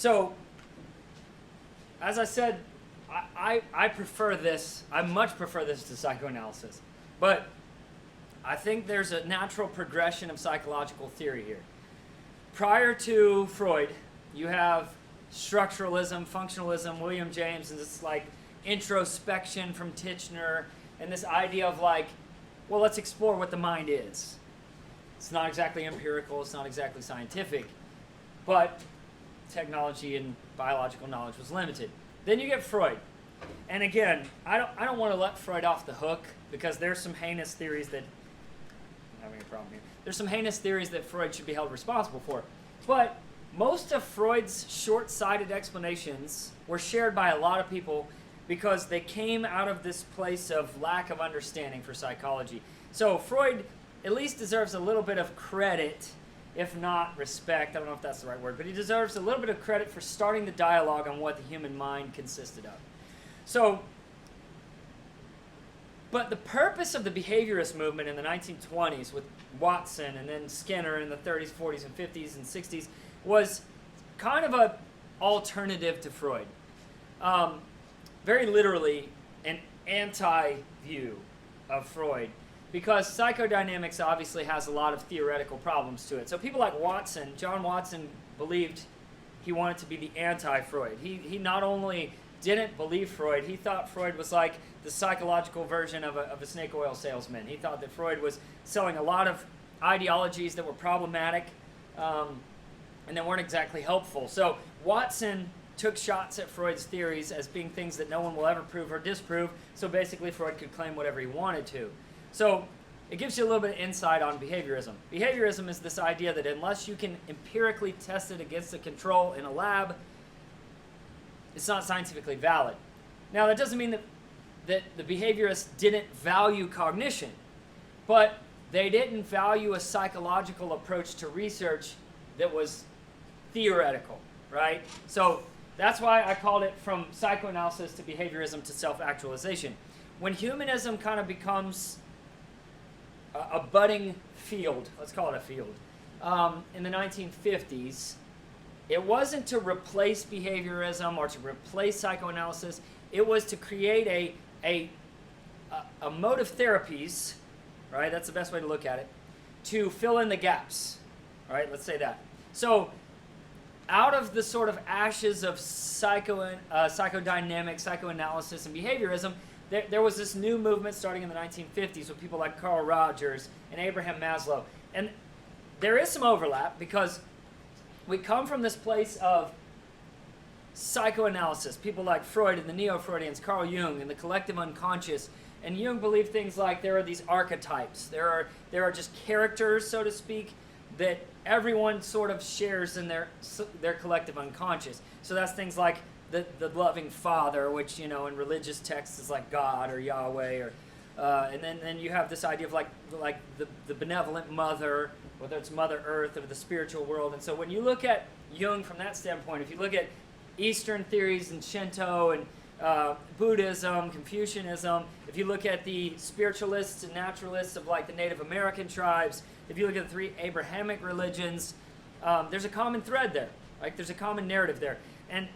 So, as I said, I prefer this. I much prefer this to psychoanalysis. But I think there's a natural progression of psychological theory here. Prior to Freud, you have structuralism, functionalism, William James, and this like introspection from Titchener, and this idea of like, well, let's explore what the mind is. It's not exactly empirical, it's not exactly scientific, but technology and biological knowledge was limited. Then you get Freud. And again, I don't want to let Freud off the hook, because there's some heinous theories that I'm having a problem here. There's some heinous theories that Freud should be held responsible for. But most of Freud's short-sighted explanations were shared by a lot of people because they came out of this place of lack of understanding for psychology. So Freud at least deserves a little bit of credit, if not respect. I don't know if that's the right word, but he deserves a little bit of credit for starting the dialogue on what the human mind consisted of. So, but the purpose of the behaviorist movement in the 1920s with Watson and then Skinner in the 30s, 40s, and 50s and 60s was kind of an alternative to Freud. Very literally an anti-view of Freud, because psychodynamics obviously has a lot of theoretical problems to it. So people like Watson, John Watson, believed he wanted to be the anti-Freud. He not only didn't believe Freud, he thought Freud was like the psychological version of a snake oil salesman. He thought that Freud was selling a lot of ideologies that were problematic and that weren't exactly helpful. So Watson took shots at Freud's theories as being things that no one will ever prove or disprove, so basically Freud could claim whatever he wanted to. So it gives you a little bit of insight on behaviorism. Behaviorism is this idea that unless you can empirically test it against a control in a lab, it's not scientifically valid. Now, that doesn't mean that the behaviorists didn't value cognition, but they didn't value a psychological approach to research that was theoretical, right? So that's why I called it from psychoanalysis to behaviorism to self-actualization. When humanism kind of becomes a budding field, let's call it a field, in the 1950s, it wasn't to replace behaviorism or to replace psychoanalysis. It was to create a mode of therapies, right? That's the best way to look at it, to fill in the gaps, right? Let's say that. So out of the sort of ashes of psychodynamics, psychoanalysis, and behaviorism, there was this new movement starting in the 1950s with people like Carl Rogers and Abraham Maslow. And there is some overlap because we come from this place of psychoanalysis. People like Freud and the Neo-Freudians, Carl Jung and the collective unconscious. And Jung believed things like there are these archetypes. There are just characters, so to speak, that everyone sort of shares in their collective unconscious. So that's things like the loving father, which, you know, in religious texts is like God or Yahweh, or and then you have this idea of like the benevolent mother, whether it's Mother Earth or the spiritual world. And so when you look at Jung from that standpoint, if you look at Eastern theories and Shinto and Buddhism, Confucianism, if you look at the spiritualists and naturalists of like the Native American tribes, if you look at the three Abrahamic religions, there's a common thread there. Like there's a common narrative there. And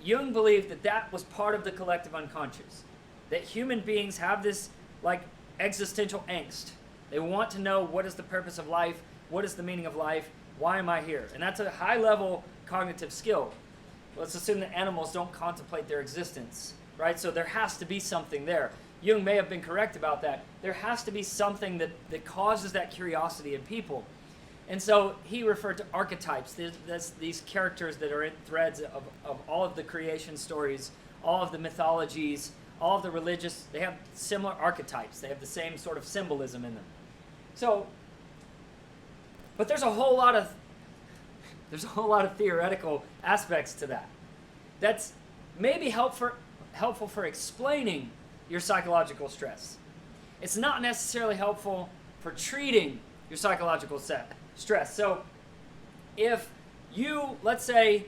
Jung believed that that was part of the collective unconscious. That human beings have this like existential angst. They want to know, what is the purpose of life? What is the meaning of life? Why am I here? And that's a high level cognitive skill. Let's assume that animals don't contemplate their existence, right? So there has to be something there. Jung may have been correct about that. There has to be something that causes that curiosity in people. And so he referred to archetypes. There's these characters that are in threads of all of the creation stories, all of the mythologies, all of the religious. They have similar archetypes. They have the same sort of symbolism in them. So, but there's a whole lot of theoretical aspects to that. That's maybe helpful for explaining your psychological stress. It's not necessarily helpful for treating your psychological stress. So if you, let's say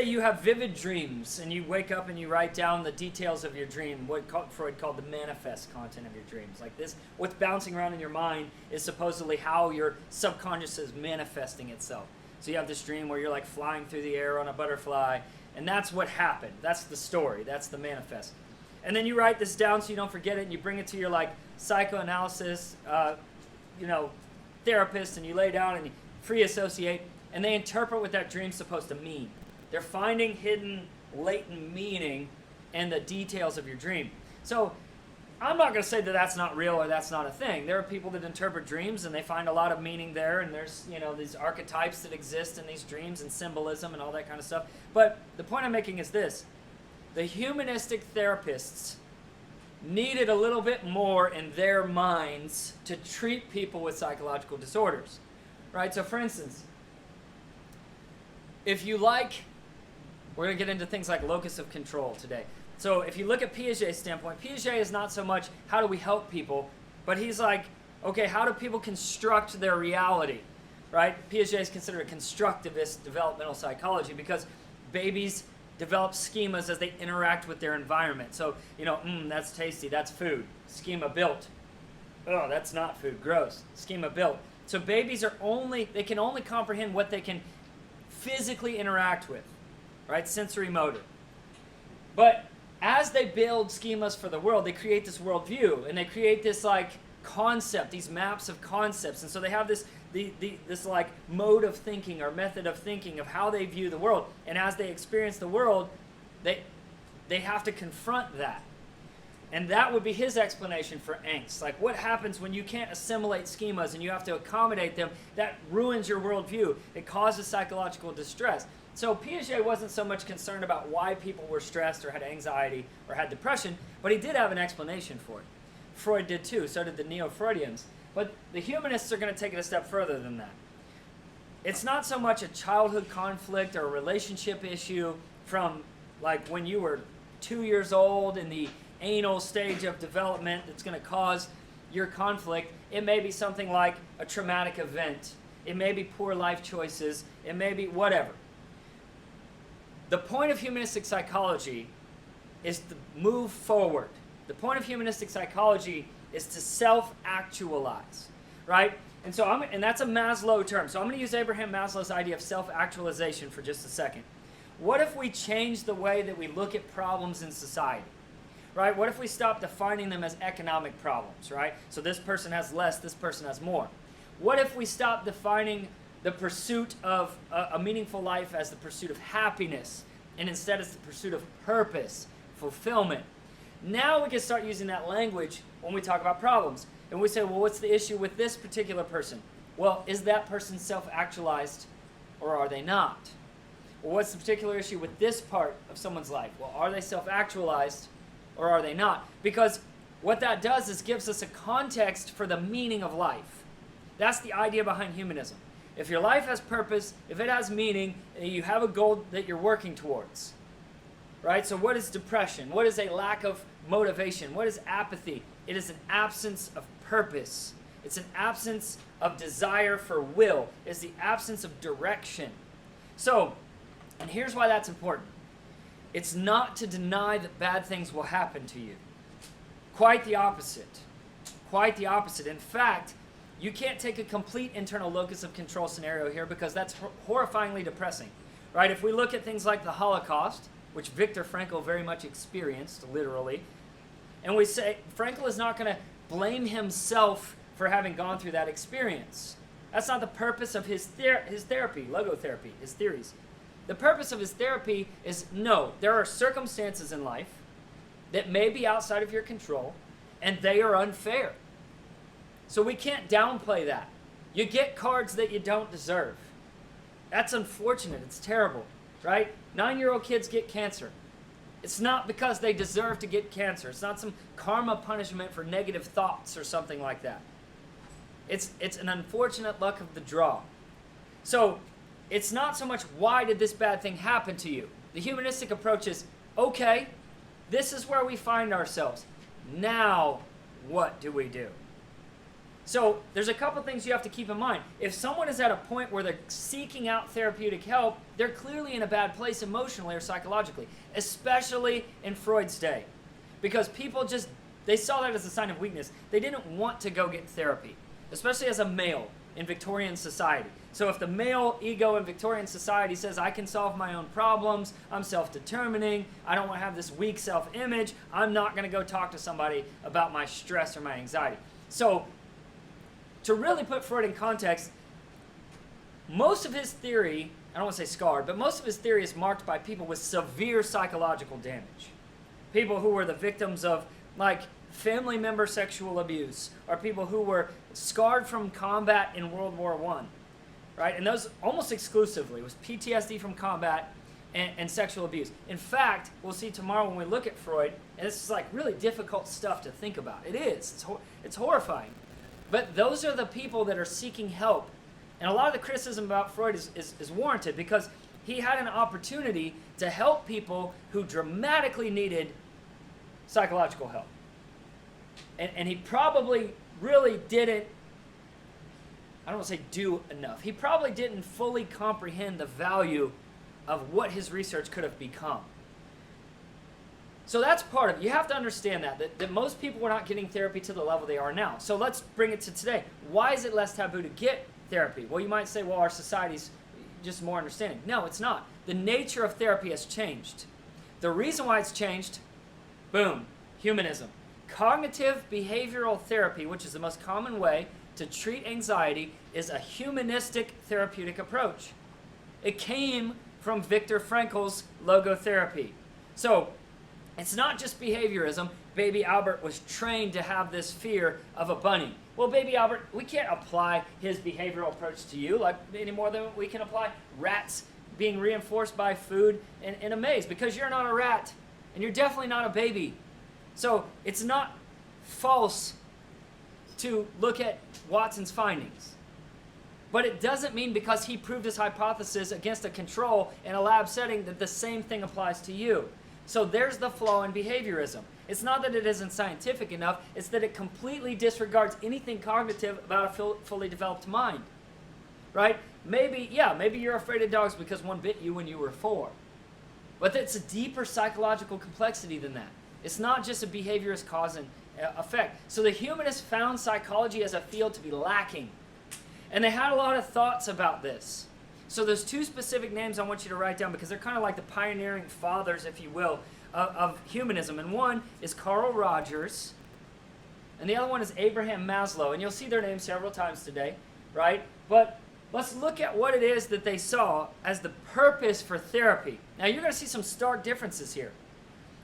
you have vivid dreams and you wake up and you write down the details of your dream, what Freud called the manifest content of your dreams. Like this, what's bouncing around in your mind is supposedly how your subconscious is manifesting itself. So you have this dream where you're like flying through the air on a butterfly, and that's what happened. That's the story. That's the manifest. And then you write this down so you don't forget it, and you bring it to your like psychoanalysis, therapist, and you lay down and you free associate, and they interpret what that dream's supposed to mean. They're finding hidden, latent meaning in the details of your dream. So I'm not going to say that that's not real or that's not a thing. There are people that interpret dreams and they find a lot of meaning there, and there's, these archetypes that exist in these dreams and symbolism and all that kind of stuff. But the point I'm making is this. The humanistic therapists needed a little bit more in their minds to treat people with psychological disorders, right? So for instance, if you like, we're going to get into things like locus of control today. So if you look at Piaget's standpoint, Piaget is not so much how do we help people, but he's like, okay, how do people construct their reality, right? Piaget is considered a constructivist developmental psychology because babies develop schemas as they interact with their environment. So, that's tasty, that's food. Schema built. Oh, that's not food, gross. Schema built. So babies they can only comprehend what they can physically interact with, right? Sensory motor. But as they build schemas for the world, they create this worldview, and they create this like concept, these maps of concepts, and so they have this like mode of thinking or method of thinking of how they view the world. And as they experience the world, they have to confront that. And that would be his explanation for angst. Like, what happens when you can't assimilate schemas and you have to accommodate them? That ruins your worldview. It causes psychological distress. So Piaget wasn't so much concerned about why people were stressed or had anxiety or had depression, but he did have an explanation for it. Freud did too, so did the Neo-Freudians. But the humanists are going to take it a step further than that. It's not so much a childhood conflict or a relationship issue from like when you were 2 years old in the anal stage of development that's going to cause your conflict. It may be something like a traumatic event. It may be poor life choices. It may be whatever. The point of humanistic psychology is to move forward. The point of humanistic psychology is to self-actualize, right? And so and that's a Maslow term. So I'm going to use Abraham Maslow's idea of self-actualization for just a second. What if we change the way that we look at problems in society, right? What if we stop defining them as economic problems, right? So this person has less, this person has more. What if we stop defining the pursuit of a meaningful life as the pursuit of happiness, and instead it's the pursuit of purpose, fulfillment? Now we can start using that language when we talk about problems. And we say, well, what's the issue with this particular person? Well, is that person self-actualized or are they not? Well, what's the particular issue with this part of someone's life? Well, are they self-actualized or are they not? Because what that does is gives us a context for the meaning of life. That's the idea behind humanism. If your life has purpose, if it has meaning, you have a goal that you're working towards. Right? So what is depression? What is a lack of motivation? What is apathy? It is an absence of purpose. It's an absence of desire for will. It's the absence of direction. So, and here's why that's important. It's not to deny that bad things will happen to you. Quite the opposite. Quite the opposite. In fact, you can't take a complete internal locus of control scenario here because that's horrifyingly depressing. Right? If we look at things like the Holocaust, which Viktor Frankl very much experienced, literally, and we say Frankl is not going to blame himself for having gone through that experience. That's not the purpose of his therapy, logotherapy, his theories. The purpose of his therapy is, no, there are circumstances in life that may be outside of your control, and they are unfair. So we can't downplay that. You get cards that you don't deserve. That's unfortunate. It's terrible, right? 9-year-old kids get cancer. It's not because they deserve to get cancer. It's not some karma punishment for negative thoughts or something like that. It's an unfortunate luck of the draw. So it's not so much why did this bad thing happen to you. The humanistic approach is, okay, this is where we find ourselves. Now, what do we do? So there's a couple things you have to keep in mind. If someone is at a point where they're seeking out therapeutic help, they're clearly in a bad place emotionally or psychologically, especially in Freud's day. Because people they saw that as a sign of weakness. They didn't want to go get therapy, especially as a male. in Victorian society. So if the male ego in Victorian society says, I can solve my own problems, I'm self-determining, I don't want to have this weak self-image, I'm not going to go talk to somebody about my stress or my anxiety. So to really put Freud in context, most of his theory, I don't want to say scarred, but most of his theory is marked by people with severe psychological damage. People who were the victims of, like, family member sexual abuse, or people who were scarred from combat in World War I, right? And those almost exclusively was PTSD from combat and sexual abuse. In fact, we'll see tomorrow when we look at Freud, and this is like really difficult stuff to think about. It is. It's horrifying. But those are the people that are seeking help. And a lot of the criticism about Freud is warranted because he had an opportunity to help people who dramatically needed psychological help. And he probably really didn't, I don't want to say do enough. He probably didn't fully comprehend the value of what his research could have become. So that's part of it. You have to understand that most people were not getting therapy to the level they are now. So let's bring it to today. Why is it less taboo to get therapy? Well, you might say, well, our society's just more understanding. No, it's not. The nature of therapy has changed. The reason why it's changed, boom, humanism. Cognitive behavioral therapy, which is the most common way to treat anxiety, is a humanistic therapeutic approach. It came from Viktor Frankl's logotherapy. So it's not just behaviorism. Baby Albert was trained to have this fear of a bunny. Well, Baby Albert, we can't apply his behavioral approach to you like any more than we can apply rats being reinforced by food in a maze, because you're not a rat and you're definitely not a baby. So it's not false to look at Watson's findings. But it doesn't mean because he proved his hypothesis against a control in a lab setting that the same thing applies to you. So there's the flaw in behaviorism. It's not that it isn't scientific enough, it's that it completely disregards anything cognitive about a fully developed mind. Right? Maybe you're afraid of dogs because one bit you when you were 4. But it's a deeper psychological complexity than that. It's not just a behaviorist cause and effect. So the humanists found psychology as a field to be lacking. And they had a lot of thoughts about this. So there's 2 specific names I want you to write down because they're kind of like the pioneering fathers, if you will, of humanism. And one is Carl Rogers, and the other one is Abraham Maslow. And you'll see their names several times today, right? But let's look at what it is that they saw as the purpose for therapy. Now you're going to see some stark differences here.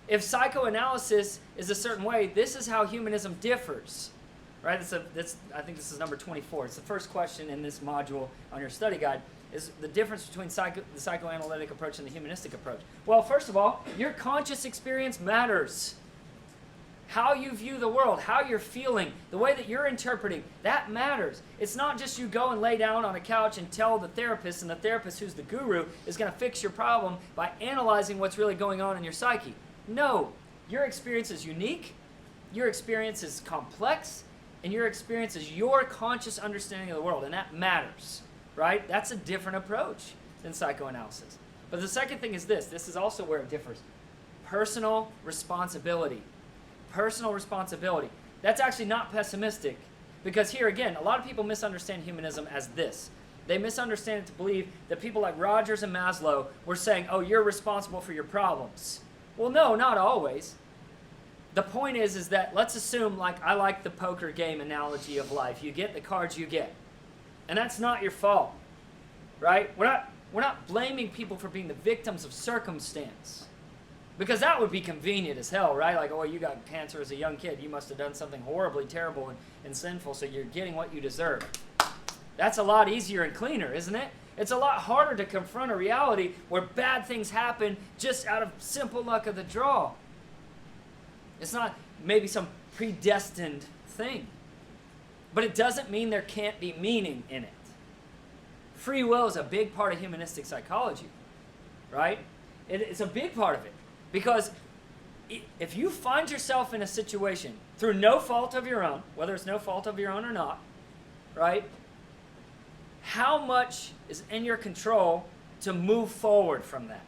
If psychoanalysis is a certain way, this is how humanism differs, right? I think this is number 24. It's the first question in this module on your study guide, is the difference between the psychoanalytic approach and the humanistic approach. Well, first of all, your conscious experience matters. How you view the world, how you're feeling, the way that you're interpreting, that matters. It's not just you go and lay down on a couch and tell the therapist, and the therapist, who's the guru, is going to fix your problem by analyzing what's really going on in your psyche. No, your experience is unique, your experience is complex, and your experience is your conscious understanding of the world, and that matters, right? That's a different approach than psychoanalysis. But the second thing is this is also where it differs. Personal responsibility. Personal responsibility. That's actually not pessimistic, because here again, a lot of people misunderstand humanism as this. They misunderstand it to believe that people like Rogers and Maslow were saying, oh, you're responsible for your problems. Well, no, not always. The point is that let's assume, like I like the poker game analogy of life. You get the cards you get. And that's not your fault, right? We're not blaming people for being the victims of circumstance. Because that would be convenient as hell, right? Like, oh, you got cancer as a young kid. You must have done something horribly terrible and sinful, so you're getting what you deserve. That's a lot easier and cleaner, isn't it? It's a lot harder to confront a reality where bad things happen just out of simple luck of the draw. It's not maybe some predestined thing. But it doesn't mean there can't be meaning in it. Free will is a big part of humanistic psychology, right? It's a big part of it. Because if you find yourself in a situation through no fault of your own, whether it's no fault of your own or not, right? How much is in your control to move forward from that?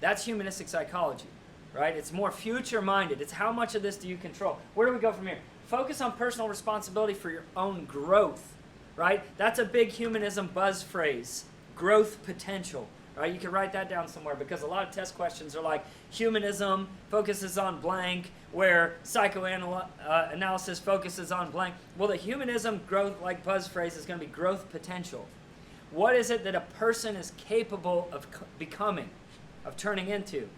That's humanistic psychology, right? It's more future-minded. It's how much of this do you control? Where do we go from here? Focus on personal responsibility for your own growth. right? That's a big humanism buzz phrase, growth potential, right? You can write that down somewhere because a lot of test questions are like humanism focuses on blank, where psychoanalysis focuses on blank. Well, the humanism growth like buzz phrase is going to be growth potential. What is it that a person is capable of becoming, of turning into,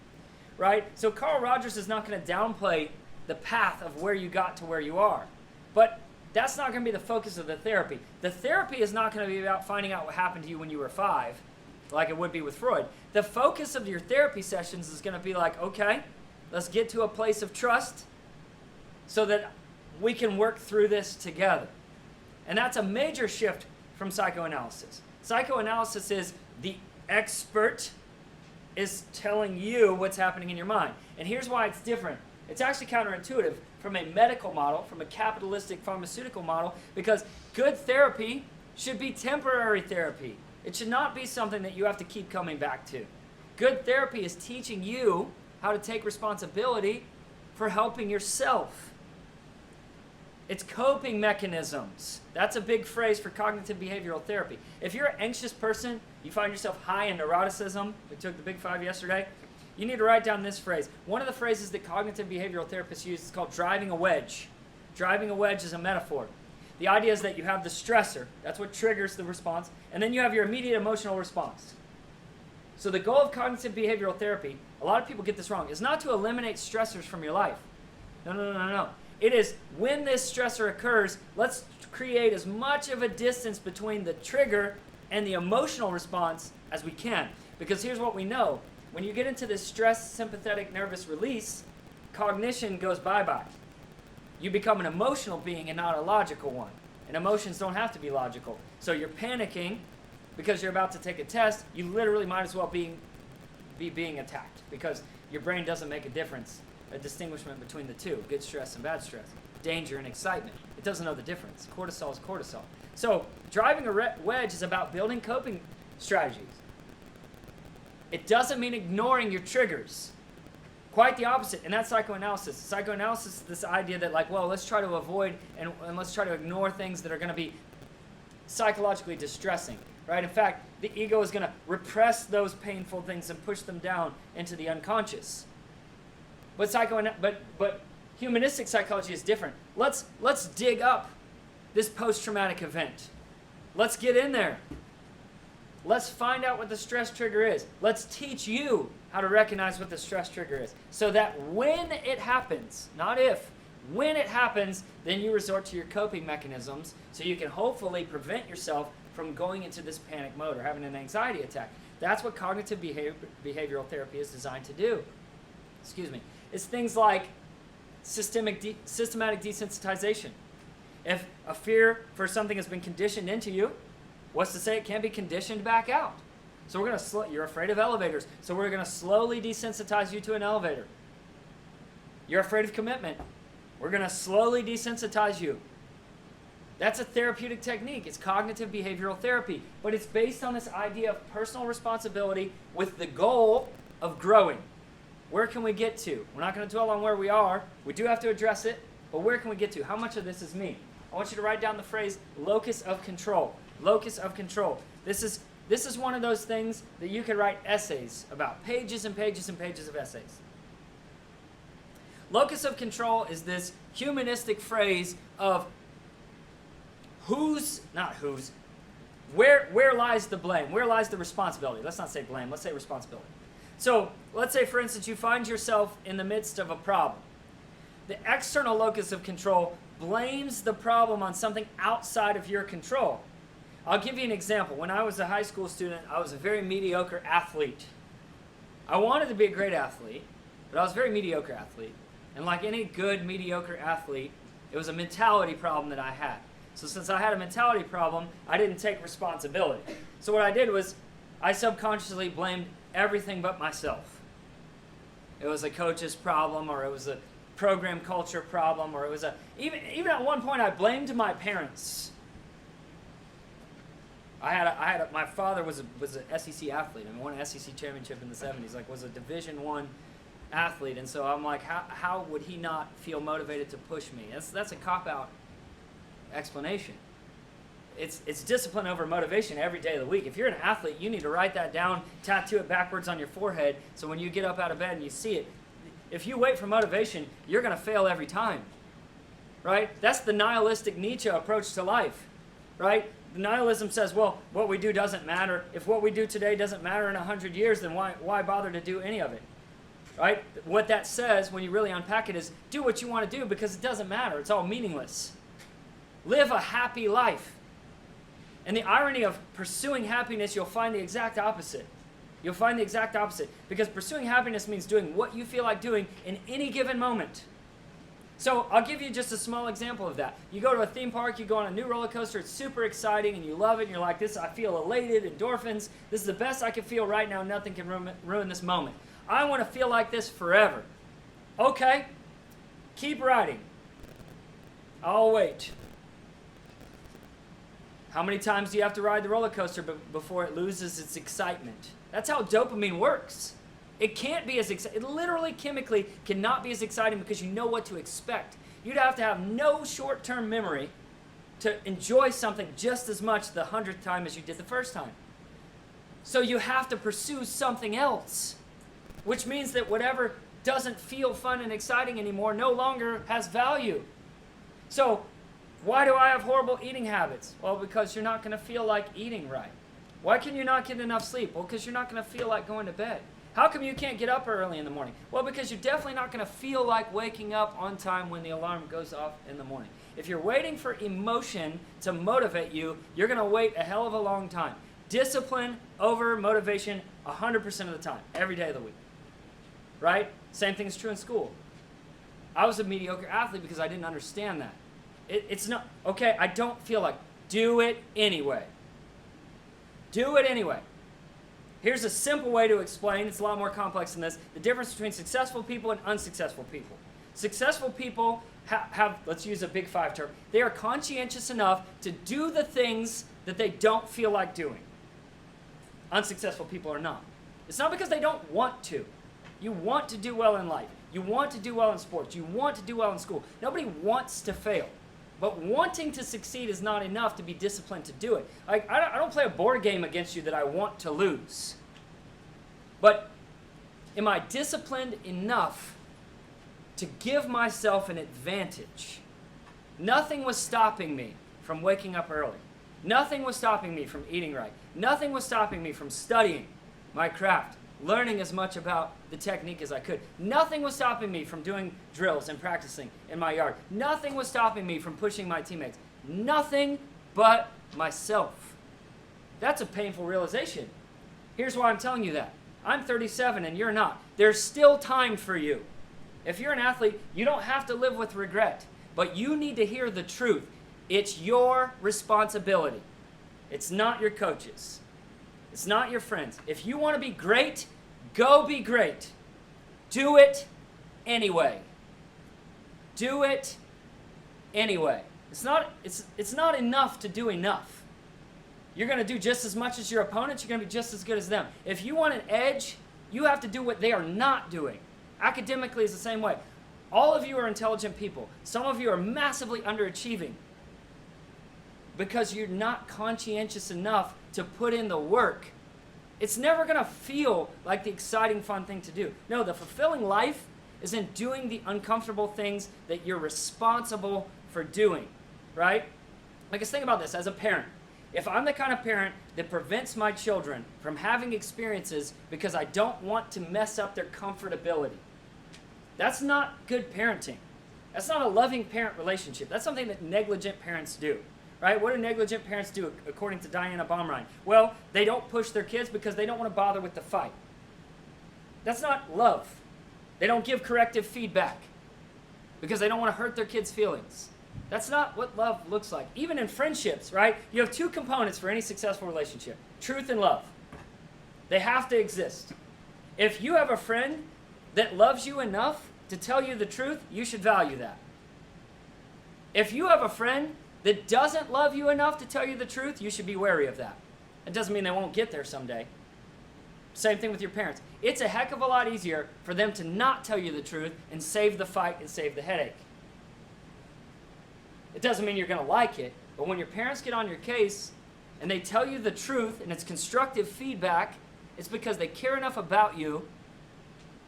right? So Carl Rogers is not going to downplay the path of where you got to where you are. But that's not going to be the focus of the therapy. The therapy is not going to be about finding out what happened to you when you were 5, like it would be with Freud. The focus of your therapy sessions is going to be like, okay, let's get to a place of trust so that we can work through this together. And that's a major shift from psychoanalysis. Psychoanalysis is the expert is telling you what's happening in your mind. And here's why it's different. It's actually counterintuitive from a medical model, from a capitalistic pharmaceutical model, because good therapy should be temporary therapy. It should not be something that you have to keep coming back to. Good therapy is teaching you how to take responsibility for helping yourself. It's coping mechanisms. That's a big phrase for cognitive behavioral therapy. If you're an anxious person, you find yourself high in neuroticism, we took the Big 5 yesterday, you need to write down this phrase. One of the phrases that cognitive behavioral therapists use is called driving a wedge. Driving a wedge is a metaphor. The idea is that you have the stressor, that's what triggers the response, and then you have your immediate emotional response. So the goal of cognitive behavioral therapy, a lot of people get this wrong, is not to eliminate stressors from your life. No. It is when this stressor occurs, let's create as much of a distance between the trigger and the emotional response as we can. Because here's what we know. When you get into this stress, sympathetic, nervous release, cognition goes bye-bye. You become an emotional being and not a logical one. And emotions don't have to be logical. So you're panicking because you're about to take a test. You literally might as well be being attacked because your brain doesn't make a distinguishment between the two, good stress and bad stress, danger and excitement. It doesn't know the difference. Cortisol is cortisol. So driving a wedge is about building coping strategies. It doesn't mean ignoring your triggers. Quite the opposite. And that's psychoanalysis. Psychoanalysis is this idea that like, well, let's try to avoid and let's try to ignore things that are going to be psychologically distressing. Right? In fact, the ego is going to repress those painful things and push them down into the unconscious. But humanistic psychology is different. Let's dig up this post-traumatic event. Let's get in there. Let's find out what the stress trigger is. Let's teach you how to recognize what the stress trigger is. So that when it happens, not if, when it happens, then you resort to your coping mechanisms so you can hopefully prevent yourself from going into this panic mode or having an anxiety attack. That's what cognitive behavioral therapy is designed to do. Excuse me. It's things like systematic desensitization. If a fear for something has been conditioned into you, what's to say it can't be conditioned back out? So we're going to you're afraid of elevators, so we're going to slowly desensitize you to an elevator. You're afraid of commitment. We're going to slowly desensitize you. That's a therapeutic technique. It's cognitive behavioral therapy, but it's based on this idea of personal responsibility with the goal of growing. Where can we get to? We're not going to dwell on where we are. We do have to address it, but where can we get to? How much of this is me? I want you to write down the phrase locus of control. Locus of control. This is one of those things that you could write essays about. Pages and pages and pages of essays. Locus of control is this humanistic phrase of where lies the blame? Where lies the responsibility? Let's not say blame, let's say responsibility. So, let's say, for instance, you find yourself in the midst of a problem. The external locus of control blames the problem on something outside of your control. I'll give you an example. When I was a high school student, I was a very mediocre athlete. I wanted to be a great athlete, but I was a very mediocre athlete. And like any good mediocre athlete, it was a mentality problem that I had. So since I had a mentality problem, I didn't take responsibility. So what I did was I subconsciously blamed everything but myself. It was a coach's problem, or it was a program culture problem, or it was even at one point I blamed my parents. My father was an SEC athlete. I mean, won an SEC championship in the 70s. Like, was a Division I athlete, and so I'm like, how would he not feel motivated to push me? That's a cop-out explanation. it's discipline over motivation every day of the week. If you're an athlete, you need to write that down, tattoo it backwards on your forehead, so when you get up out of bed and you see it, if you wait for motivation, you're going to fail every time, right? That's the nihilistic Nietzsche approach to life, right? Nihilism says, well, what we do doesn't matter. If what we do today doesn't matter in 100 years, then why bother to do any of it, right? What that says, when you really unpack it, is do what you want to do because it doesn't matter. It's all meaningless. Live a happy life. And the irony of pursuing happiness, you'll find the exact opposite. You'll find the exact opposite. Because pursuing happiness means doing what you feel like doing in any given moment. So I'll give you just a small example of that. You go to a theme park, you go on a new roller coaster, it's super exciting, and you love it, and you're like, I feel elated, endorphins. This is the best I can feel right now. Nothing can ruin this moment. I want to feel like this forever. Okay, keep riding. I'll wait. How many times do you have to ride the roller coaster before it loses its excitement? That's how dopamine works. It can't be as exciting. It literally, chemically, cannot be as exciting because you know what to expect. You'd have to have no short-term memory to enjoy something just as much the 100th time as you did the first time. So you have to pursue something else, which means that whatever doesn't feel fun and exciting anymore no longer has value. So why do I have horrible eating habits? Well, because you're not going to feel like eating right. Why can you not get enough sleep? Well, because you're not going to feel like going to bed. How come you can't get up early in the morning? Well, because you're definitely not going to feel like waking up on time when the alarm goes off in the morning. If you're waiting for emotion to motivate you, you're going to wait a hell of a long time. Discipline over motivation 100% of the time, every day of the week. Right? Same thing is true in school. I was a mediocre athlete because I didn't understand that. It's not, okay, I don't feel like, do it anyway. Do it anyway. Here's a simple way to explain, it's a lot more complex than this, the difference between successful people and unsuccessful people. Successful people have, let's use a big five term, they are conscientious enough to do the things that they don't feel like doing. Unsuccessful people are not. It's not because they don't want to. You want to do well in life. You want to do well in sports. You want to do well in school. Nobody wants to fail. But wanting to succeed is not enough to be disciplined to do it. Like, I don't play a board game against you that I want to lose. But am I disciplined enough to give myself an advantage? Nothing was stopping me from waking up early. Nothing was stopping me from eating right. Nothing was stopping me from studying my craft, learning as much about the technique as I could. Nothing was stopping me from doing drills and practicing in my yard. Nothing was stopping me from pushing my teammates. Nothing but myself. That's a painful realization. Here's why I'm telling you that. I'm 37 and you're not. There's still time for you. If you're an athlete, you don't have to live with regret, but you need to hear the truth. It's your responsibility. It's not your coach's. It's not your friends. If you want to be great, go be great. Do it anyway. Do it anyway. It's not enough to do enough. You're going to do just as much as your opponents. You're going to be just as good as them. If you want an edge, you have to do what they are not doing. Academically is the same way. All of you are intelligent people. Some of you are massively underachieving because you're not conscientious enough to put in the work. It's never going to feel like the exciting, fun thing to do. No, the fulfilling life is in doing the uncomfortable things that you're responsible for doing, right? Like, just think about this as a parent. If I'm the kind of parent that prevents my children from having experiences because I don't want to mess up their comfortability, that's not good parenting. That's not a loving parent relationship. That's something that negligent parents do. Right? What do negligent parents do, according to Diana Baumrind? Well, they don't push their kids because they don't want to bother with the fight. That's not love. They don't give corrective feedback because they don't want to hurt their kids' feelings. That's not what love looks like. Even in friendships, right? You have two components for any successful relationship: truth and love. They have to exist. If you have a friend that loves you enough to tell you the truth, you should value that. If you have a friend that doesn't love you enough to tell you the truth, you should be wary of that. It doesn't mean they won't get there someday. Same thing with your parents. It's a heck of a lot easier for them to not tell you the truth and save the fight and save the headache. It doesn't mean you're going to like it, But when your parents get on your case and they tell you the truth and it's constructive feedback, it's because they care enough about you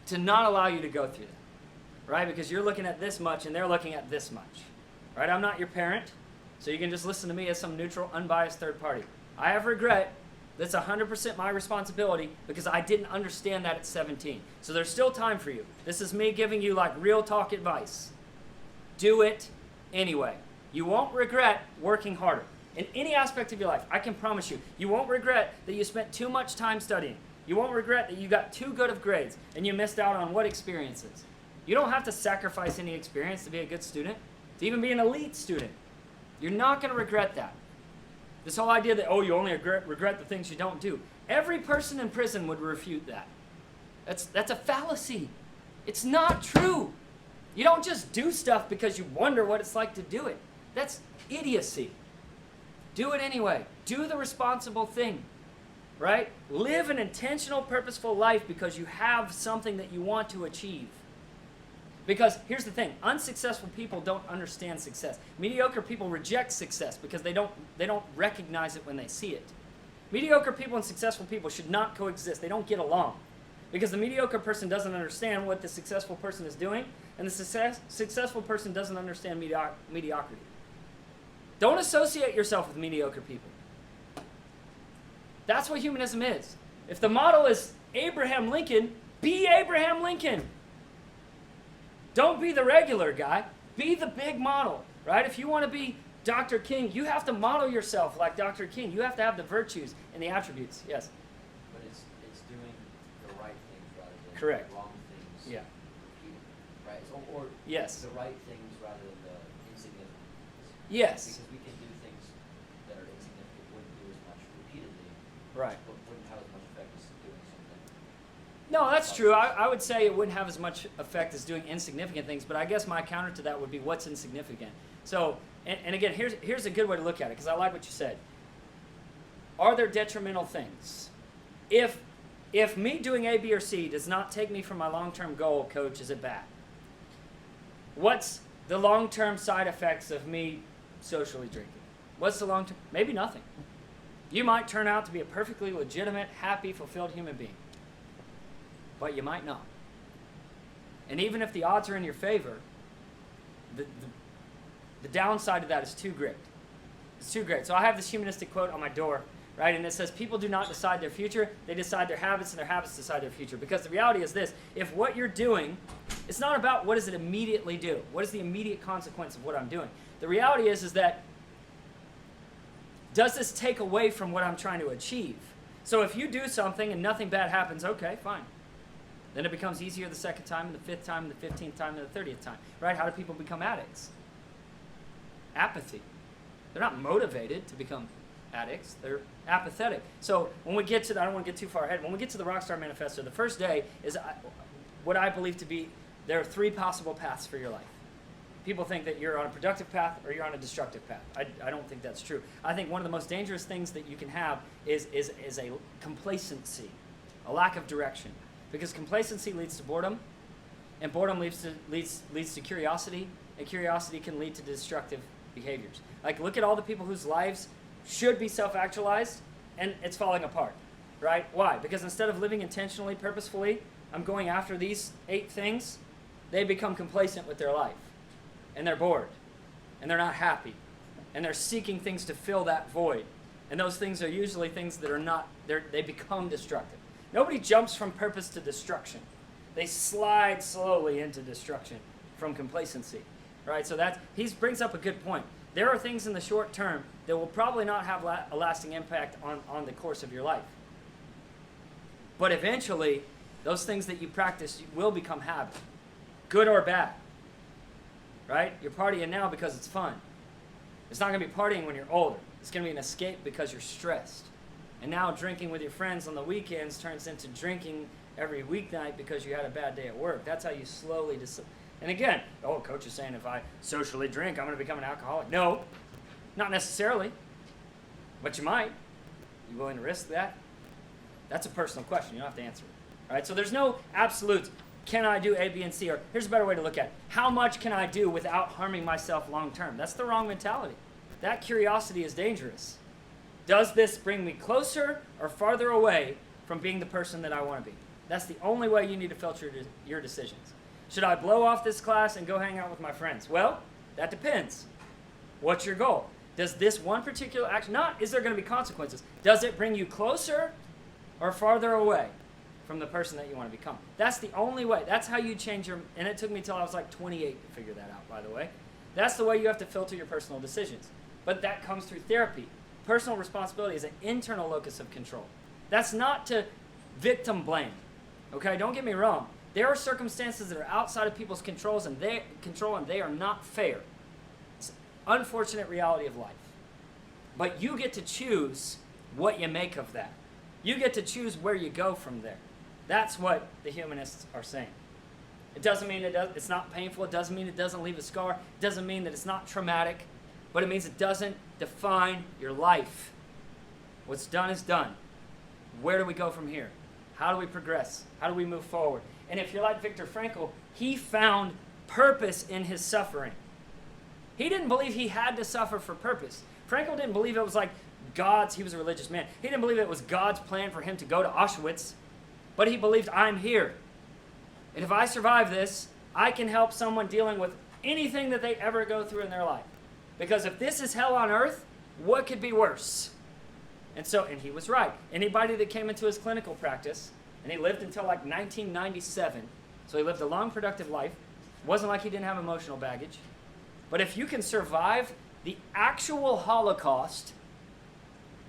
to not allow you to go through that, right? Because you're looking at this much and they're looking at this much, right? I'm not your parent, so you can just listen to me as some neutral, unbiased third party. I have regret. That's 100% my responsibility because I didn't understand that at 17. So there's still time for you. This is me giving you like real talk advice. Do it anyway. You won't regret working harder. In any aspect of your life, I can promise you, you won't regret that you spent too much time studying. You won't regret that you got too good of grades and you missed out on what experiences. You don't have to sacrifice any experience to be a good student, to even be an elite student. You're not going to regret that. This whole idea that, oh, you only regret the things you don't do. Every person in prison would refute that. That's a fallacy. It's not true. You don't just do stuff because you wonder what it's like to do it. That's idiocy. Do it anyway. Do the responsible thing, right? Live an intentional, purposeful life because you have something that you want to achieve. Because here's the thing, unsuccessful people don't understand success. Mediocre people reject success because they don't recognize it when they see it. Mediocre people and successful people should not coexist. They don't get along. Because the mediocre person doesn't understand what the successful person is doing, and the successful person doesn't understand mediocrity. Don't associate yourself with mediocre people. That's what humanism is. If the model is Abraham Lincoln, be Abraham Lincoln. Don't be the regular guy. Be the big model, right? If you want to be Dr. King, you have to model yourself like Dr. King. You have to have the virtues and the attributes. Yes? But it's doing the right things rather than Correct. the wrong things. Yeah. Repeated, right? Or Yes. the right things rather than the insignificant things. Yes. Because we can do things that are insignificant, wouldn't do as much repeatedly, Right. but wouldn't have as much effect as doing something. No, that's true. I would say it wouldn't have as much effect as doing insignificant things, but I guess my counter to that would be what's insignificant. So, and again, here's a good way to look at it, because I like what you said. Are there detrimental things? If me doing A, B, or C does not take me from my long-term goal, coach, is it bad? What's the long-term side effects of me socially drinking? What's the long-term? Maybe nothing. You might turn out to be a perfectly legitimate, happy, fulfilled human being. But you might not. And even if the odds are in your favor, the downside of that is too great. It's too great. So I have this humanistic quote on my door, right? And it says, people do not decide their future, they decide their habits, and their habits decide their future. Because the reality is this, if what you're doing, it's not about what does it immediately do. What is the immediate consequence of what I'm doing? The reality is that, does this take away from what I'm trying to achieve? So if you do something and nothing bad happens, okay, fine. Then it becomes easier the second time, and the fifth time, and the 15th time, and the 30th time. Right? How do people become addicts? Apathy. They're not motivated to become addicts. They're apathetic. So when we get to, I don't want to get too far ahead, when we get to the Rockstar Manifesto, the first day is what I believe to be, there are 3 possible paths for your life. People think that you're on a productive path or you're on a destructive path. I don't think that's true. I think one of the most dangerous things that you can have is a complacency, a lack of direction. Because complacency leads to boredom, and boredom leads to curiosity, and curiosity can lead to destructive behaviors. Like, look at all the people whose lives should be self-actualized, and it's falling apart, right? Why? Because instead of living intentionally, purposefully, I'm going after these 8 things, they become complacent with their life, and they're bored, and they're not happy, and they're seeking things to fill that void. And those things are usually things that are not, they become destructive. Nobody jumps from purpose to destruction. They slide slowly into destruction from complacency, right? So he brings up a good point. There are things in the short term that will probably not have a lasting impact on the course of your life. But eventually, those things that you practice will become habit, good or bad, right? You're partying now because it's fun. It's not going to be partying when you're older. It's going to be an escape because you're stressed. And now drinking with your friends on the weekends turns into drinking every weeknight because you had a bad day at work. That's how you slowly And again, coach is saying if I socially drink, I'm going to become an alcoholic. No, not necessarily. But you might. You willing to risk that? That's a personal question. You don't have to answer it. All right, so there's no absolutes. Can I do A, B, and C? Or here's a better way to look at it. How much can I do without harming myself long term? That's the wrong mentality. that curiosity is dangerous. Does this bring me closer or farther away from being the person that I want to be? That's the only way you need to filter your decisions. Should I blow off this class and go hang out with my friends? Well, that depends. What's your goal? Does this one particular action, not is there going to be consequences, does it bring you closer or farther away from the person that you want to become? That's the only way. That's how you change your, and it took me till I was like 28 to figure that out, by the way. That's the way you have to filter your personal decisions. But that comes through therapy. Personal responsibility is an internal locus of control. That's not to victim blame. Okay, don't get me wrong. There are circumstances that are outside of people's control and they are not fair. It's an unfortunate reality of life. But you get to choose what you make of that. You get to choose where you go from there. That's what the humanists are saying. It doesn't mean it's not painful. It doesn't mean it doesn't leave a scar. It doesn't mean that it's not traumatic. But it means it doesn't define your life. What's done is done. Where do we go from here? How do we progress? How do we move forward? And if you're like Viktor Frankl, he found purpose in his suffering. He didn't believe he had to suffer for purpose. Frankl didn't believe it was like God's, he was a religious man. He didn't believe it was God's plan for him to go to Auschwitz, but he believed, I'm here. And if I survive this, I can help someone dealing with anything that they ever go through in their life. Because if this is hell on earth, what could be worse? And he was right. Anybody that came into his clinical practice, and he lived until like 1997, so he lived a long, productive life. It wasn't like he didn't have emotional baggage. But if you can survive the actual Holocaust,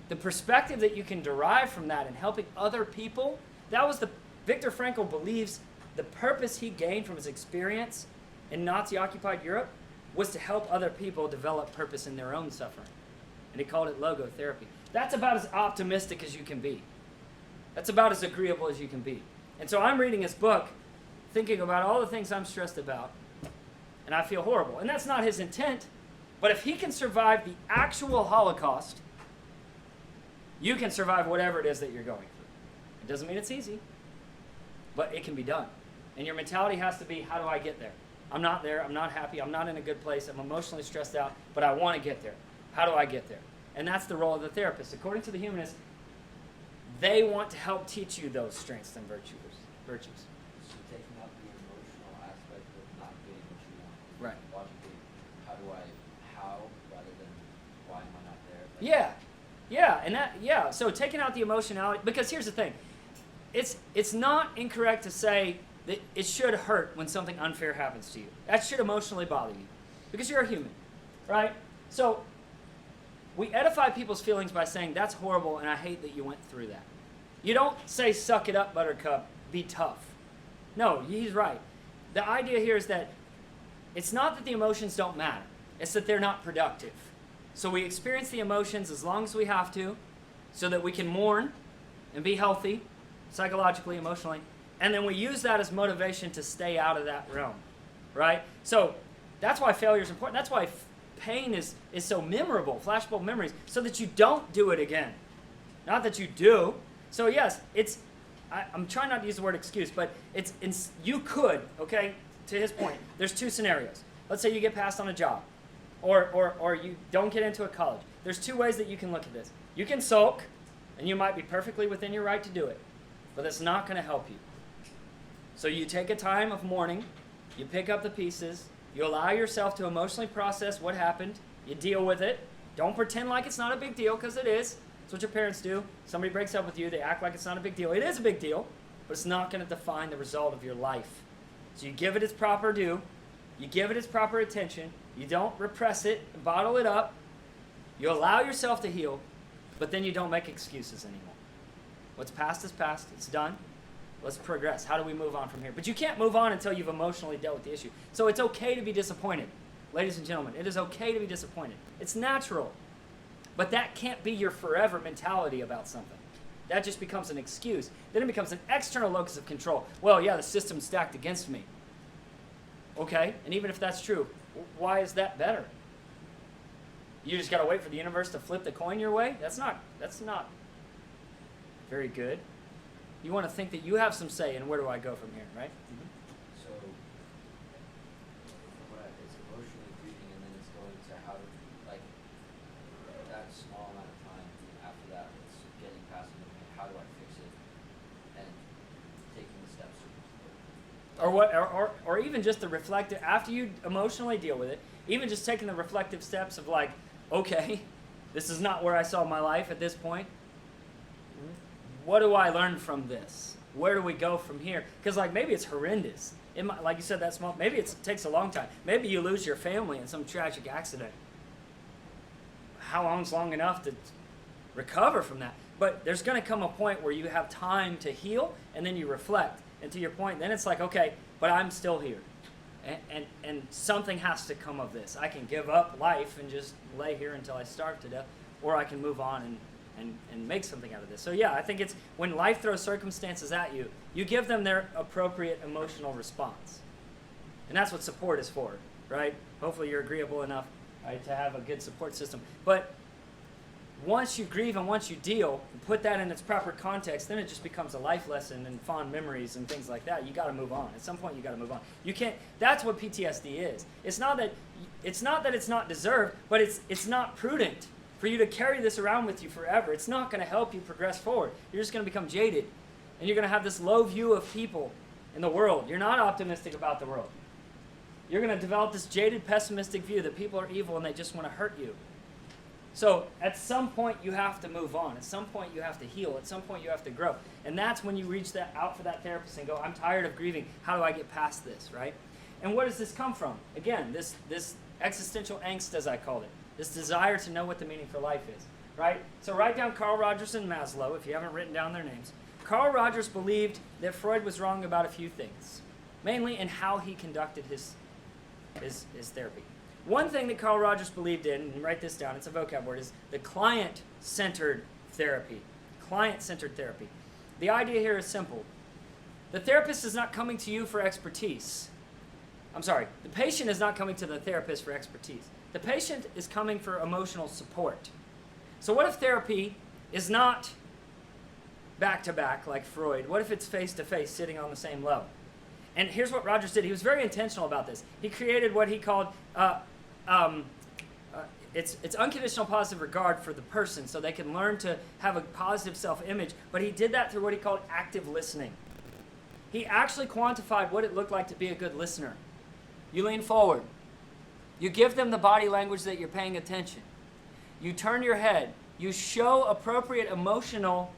the perspective that you can derive from that and helping other people, Viktor Frankl believes the purpose he gained from his experience in Nazi-occupied Europe was to help other people develop purpose in their own suffering. And he called it logotherapy. That's about as optimistic as you can be. That's about as agreeable as you can be. And so I'm reading his book, thinking about all the things I'm stressed about, and I feel horrible. And that's not his intent. But if he can survive the actual Holocaust, you can survive whatever it is that you're going through. It doesn't mean it's easy, but it can be done. And your mentality has to be, how do I get there? I'm not there, I'm not happy, I'm not in a good place, I'm emotionally stressed out, but I want to get there. How do I get there? And that's the role of the therapist. According to the humanists, they want to help teach you those strengths and virtues. So taking out the emotional aspect of not getting what you want. Right. Logically, how rather than why am I not there? So taking out the emotionality, because here's the thing. It's not incorrect to say that it should hurt when something unfair happens to you. That should emotionally bother you, because you're a human, right? So we edify people's feelings by saying, that's horrible and I hate that you went through that. You don't say, suck it up, buttercup, be tough. No, he's right. The idea here is that it's not that the emotions don't matter. It's that they're not productive. So we experience the emotions as long as we have to, so that we can mourn and be healthy, psychologically, emotionally, and then we use that as motivation to stay out of that realm, right? So that's why failure is important. That's why pain is so memorable, flashbulb memories, so that you don't do it again. Not that you do. So yes, I'm trying not to use the word excuse, but you could, okay, to his point, there's two scenarios. Let's say you get passed on a job, or you don't get into a college. There's two ways that you can look at this. You can sulk, and you might be perfectly within your right to do it, but that's not going to help you. So you take a time of mourning, you pick up the pieces, you allow yourself to emotionally process what happened, you deal with it. Don't pretend like it's not a big deal, because it is. That's what your parents do. Somebody breaks up with you, they act like it's not a big deal. It is a big deal, but it's not going to define the result of your life. So you give it its proper due, you give it its proper attention, you don't repress it, bottle it up, you allow yourself to heal, but then you don't make excuses anymore. What's past is past, it's done. Let's progress. How do we move on from here? But you can't move on until you've emotionally dealt with the issue. So it's okay to be disappointed. Ladies and gentlemen, it is okay to be disappointed. It's natural. But that can't be your forever mentality about something. That just becomes an excuse. Then it becomes an external locus of control. Well, yeah, the system's stacked against me. Okay, and even if that's true, why is that better? You just got to wait for the universe to flip the coin your way? That's not very good. You want to think that you have some say in where do I go from here, right? Mm-hmm. So, it's emotionally grieving, and then it's going to how to, like, or even just the reflective, after you emotionally deal with it, even just taking the reflective steps of like, okay, this is not where I saw my life at this point. What do I learn from this? Where do we go from here? Because like maybe it's horrendous. It might, like you said, that small. Maybe it takes a long time. Maybe you lose your family in some tragic accident. How long's long enough to recover from that? But there's going to come a point where you have time to heal, and then you reflect. And to your point, then it's like, okay, but I'm still here. And something has to come of this. I can give up life and just lay here until I starve to death, or I can move on and make something out of this. So yeah, I think it's when life throws circumstances at you, you give them their appropriate emotional response. And that's what support is for, right? Hopefully you're agreeable enough, right, to have a good support system. But once you grieve and once you deal, and put that in its proper context, then it just becomes a life lesson and fond memories and things like that. You got to move on. At some point, you got to move on. You can't. That's what PTSD is. It's not that it's not deserved, but it's not prudent for you to carry this around with you forever. It's not going to help you progress forward. You're just going to become jaded, and you're going to have this low view of people in the world. You're not optimistic about the world. You're going to develop this jaded, pessimistic view that people are evil and they just want to hurt you. So at some point you have to move on. At some point you have to heal. At some point you have to grow. And that's when you reach out for that therapist and go, I'm tired of grieving. How do I get past this, right? And where does this come from? Again, this existential angst, as I called it. This desire to know what the meaning for life is, right? So write down Carl Rogers and Maslow, if you haven't written down their names. Carl Rogers believed that Freud was wrong about a few things, mainly in how he conducted his therapy. One thing that Carl Rogers believed in, and write this down, it's a vocab word, is the client-centered therapy. Client-centered therapy. The idea here is simple. The therapist is not coming to you for expertise. I'm sorry, the patient is not coming to the therapist for expertise. The patient is coming for emotional support. So what if therapy is not back-to-back like Freud? What if it's face-to-face, sitting on the same level? And here's what Rogers did. He was very intentional about this. He created what he called it's unconditional positive regard for the person, so they can learn to have a positive self-image. But he did that through what he called active listening. He actually quantified what it looked like to be a good listener. You lean forward. You give them the body language that you're paying attention. You turn your head. You show appropriate emotional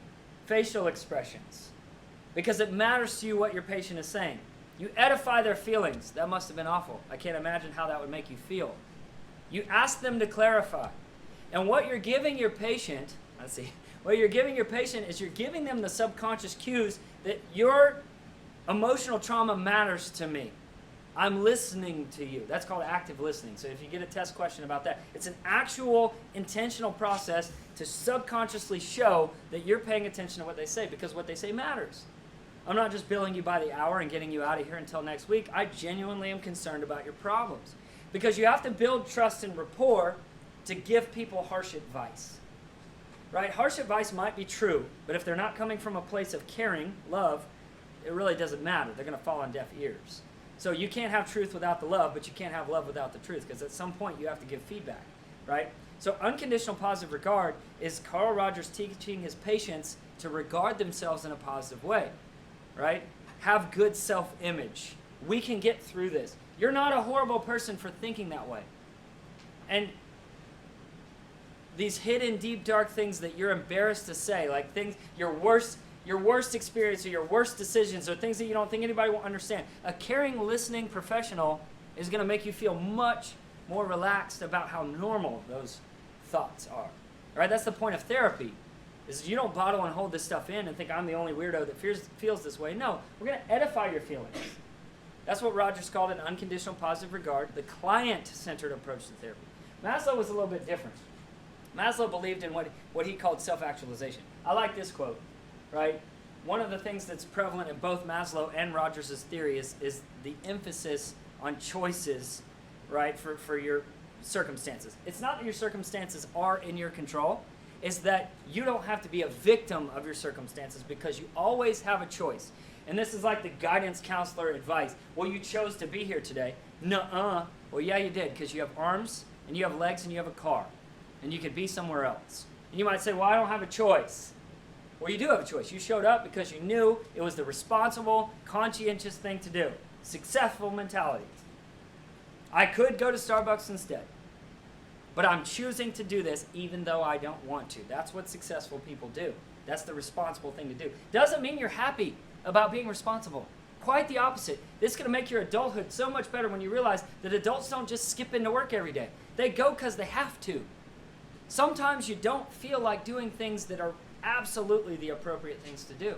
facial expressions because it matters to you what your patient is saying. You edify their feelings. That must have been awful. I can't imagine how that would make you feel. You ask them to clarify. And what you're giving your patient, what you're giving your patient is you're giving them the subconscious cues that your emotional trauma matters to me. I'm listening to you. That's called active listening. So if you get a test question about that, it's an actual intentional process to subconsciously show that you're paying attention to what they say because what they say matters. I'm not just billing you by the hour and getting you out of here until next week. I genuinely am concerned about your problems. Because you have to build trust and rapport to give people harsh advice. Right? Harsh advice might be true, but if they're not coming from a place of caring, love, it really doesn't matter. They're going to fall on deaf ears. So you can't have truth without the love, but you can't have love without the truth, because at some point you have to give feedback. Right? So unconditional positive regard is Carl Rogers teaching his patients to regard themselves in a positive way. Right? Have good self-image. We can get through this. You're not a horrible person for thinking that way. And these hidden, deep, dark things that you're embarrassed to say, like things, your worst experience or your worst decisions or things that you don't think anybody will understand. A caring, listening professional is going to make you feel much more relaxed about how normal those thoughts are. Right? That's the point of therapy. Is you don't bottle and hold this stuff in and think I'm the only weirdo that feels this way. No, we're going to edify your feelings. That's what Rogers called an unconditional positive regard, the client-centered approach to therapy. Maslow was a little bit different. Maslow believed in what he called self-actualization. I like this quote, right? One of the things that's prevalent in both Maslow and Rogers' theory is the emphasis on choices, right, for your circumstances. It's not that your circumstances are in your control. It's that you don't have to be a victim of your circumstances because you always have a choice. And this is like the guidance counselor advice. Well, you chose to be here today. Nuh-uh. Well, yeah, you did, because you have arms, and you have legs, and you have a car. And you could be somewhere else. And you might say, well, I don't have a choice. Well, you do have a choice. You showed up because you knew it was the responsible, conscientious thing to do. Successful mentality. I could go to Starbucks instead, but I'm choosing to do this even though I don't want to. That's what successful people do. That's the responsible thing to do. Doesn't mean you're happy about being responsible. Quite the opposite. This is going to make your adulthood so much better when you realize that adults don't just skip into work every day. They go because they have to. Sometimes you don't feel like doing things that are absolutely the appropriate things to do.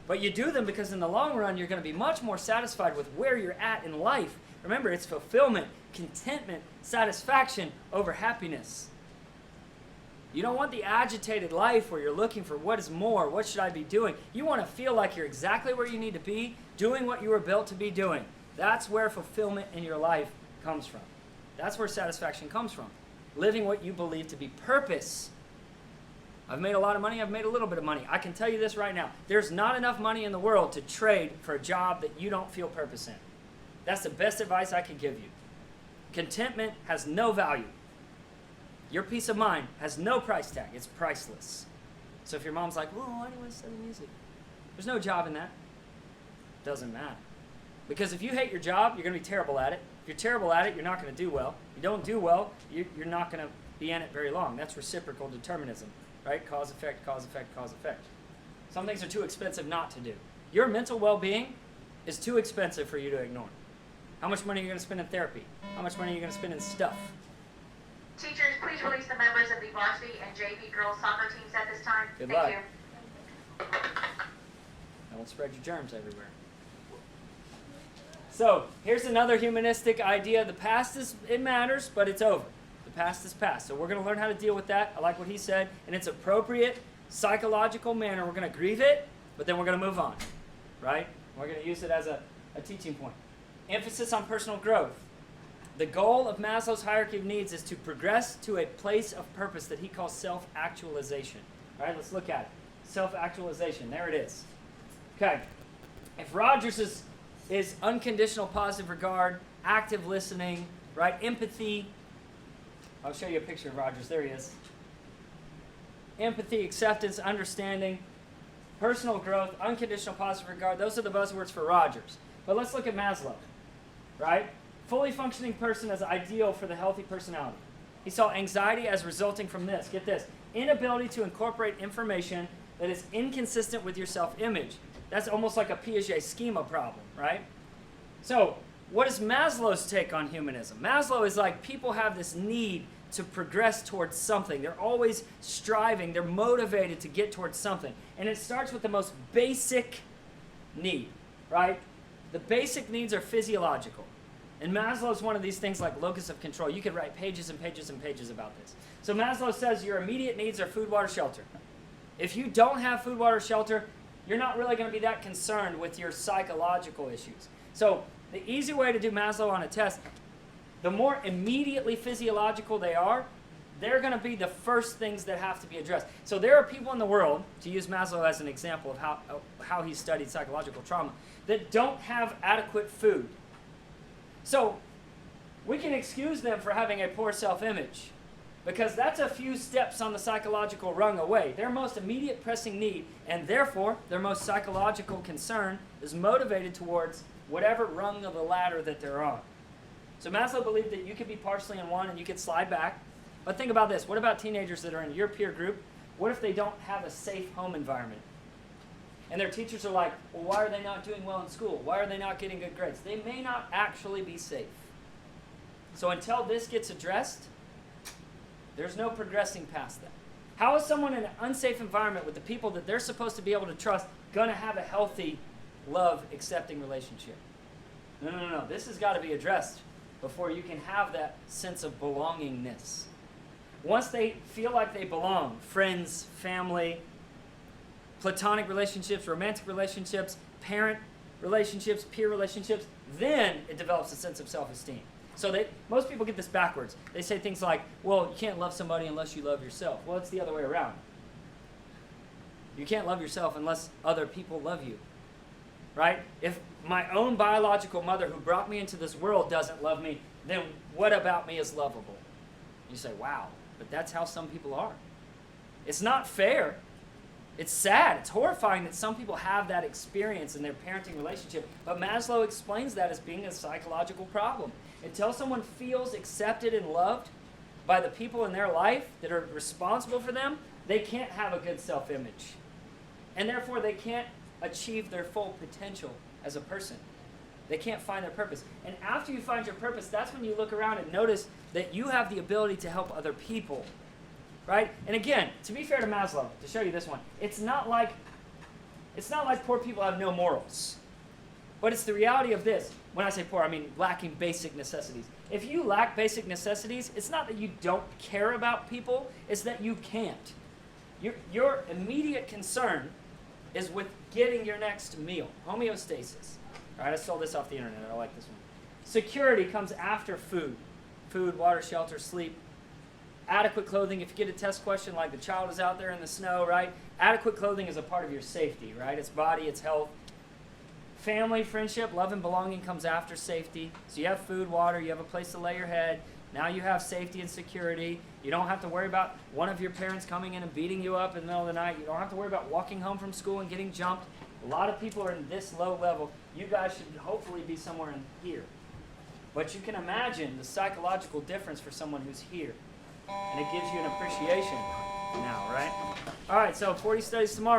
But you do them because in the long run, you're going to be much more satisfied with where you're at in life. Remember, it's fulfillment, contentment, satisfaction over happiness. You don't want the agitated life where you're looking for what is more, what should I be doing. You want to feel like you're exactly where you need to be, doing what you were built to be doing. That's where fulfillment in your life comes from. That's where satisfaction comes from. Living what you believe to be purpose. I've made a lot of money, I've made a little bit of money. I can tell you this right now. There's not enough money in the world to trade for a job that you don't feel purpose in. That's the best advice I could give you. Contentment has no value. Your peace of mind has no price tag. It's priceless. So if your mom's like, well, why do you want to study music? There's no job in that. Doesn't matter. Because if you hate your job, you're going to be terrible at it. If you're terrible at it, you're not going to do well. If you don't do well, you're not going to be in it very long. That's reciprocal determinism, right? Cause, effect, cause, effect, cause, effect. Some things are too expensive not to do. Your mental well-being is too expensive for you to ignore. How much money are you going to spend in therapy? How much money are you going to spend in stuff? Teachers, please release the members of the varsity and JV girls soccer teams at this time. Good Thank luck. you. Don't spread your germs everywhere. So, here's another humanistic idea. The past it matters, but it's over. The past is past. So we're going to learn how to deal with that. I like what he said. In its appropriate psychological manner, we're going to grieve it, but then we're going to move on. Right? We're going to use it as a teaching point. Emphasis on personal growth. The goal of Maslow's hierarchy of needs is to progress to a place of purpose that he calls self-actualization. All right, let's look at it. Self-actualization. There it is. Okay. If Rogers is unconditional positive regard, active listening, right? Empathy. I'll show you a picture of Rogers. There he is. Empathy, acceptance, understanding, personal growth, unconditional positive regard. Those are the buzzwords for Rogers. But let's look at Maslow, right? Fully functioning person as ideal for the healthy personality. He saw anxiety as resulting from this. Get this. Inability to incorporate information that is inconsistent with your self-image. That's almost like a Piaget schema problem, right? So, what is Maslow's take on humanism? Maslow is like people have this need to progress towards something. They're always striving. They're motivated to get towards something. And it starts with the most basic need, right? The basic needs are physiological. And Maslow's one of these things like locus of control. You could write pages and pages and pages about this. So Maslow says your immediate needs are food, water, shelter. If you don't have food, water, shelter, you're not really going to be that concerned with your psychological issues. So the easy way to do Maslow on a test, the more immediately physiological they are, they're going to be the first things that have to be addressed. So there are people in the world, to use Maslow as an example of how he studied psychological trauma, that don't have adequate food. So we can excuse them for having a poor self-image because that's a few steps on the psychological rung away. Their most immediate pressing need, and therefore their most psychological concern, is motivated towards whatever rung of the ladder that they're on. So Maslow believed that you could be partially in one and you could slide back. But think about this. What about teenagers that are in your peer group? What if they don't have a safe home environment? And their teachers are like, well, why are they not doing well in school? Why are they not getting good grades? They may not actually be safe. So until this gets addressed, there's no progressing past that. How is someone in an unsafe environment with the people that they're supposed to be able to trust going to have a healthy, love-accepting relationship? No. This has got to be addressed before you can have that sense of belongingness. Once they feel like they belong, friends, family, platonic relationships, romantic relationships, parent relationships, peer relationships, then it develops a sense of self-esteem. So most people get this backwards. They say things like, well, you can't love somebody unless you love yourself. Well, it's the other way around. You can't love yourself unless other people love you, right? If my own biological mother who brought me into this world doesn't love me, then what about me is lovable? You say, wow, but that's how some people are. It's not fair. It's sad. It's horrifying that some people have that experience in their parenting relationship. But Maslow explains that as being a psychological problem. Until someone feels accepted and loved by the people in their life that are responsible for them, they can't have a good self-image. And therefore, they can't achieve their full potential as a person. They can't find their purpose. And after you find your purpose, that's when you look around and notice that you have the ability to help other people. Right? And again, to be fair to Maslow, to show you this one, it's not like poor people have no morals. But it's the reality of this. When I say poor, I mean lacking basic necessities. If you lack basic necessities, it's not that you don't care about people, it's that you can't. Your immediate concern is with getting your next meal. Homeostasis. All right, I stole this off the internet. I like this one. Security comes after food. Food, water, shelter, sleep. Adequate clothing, if you get a test question like the child is out there in the snow, right? Adequate clothing is a part of your safety, right? It's body, it's health. Family, friendship, love and belonging comes after safety. So you have food, water, you have a place to lay your head. Now you have safety and security. You don't have to worry about one of your parents coming in and beating you up in the middle of the night. You don't have to worry about walking home from school and getting jumped. A lot of people are in this low level. You guys should hopefully be somewhere in here. But you can imagine the psychological difference for someone who's here. And it gives you an appreciation now, right? All right, so 40 studies tomorrow.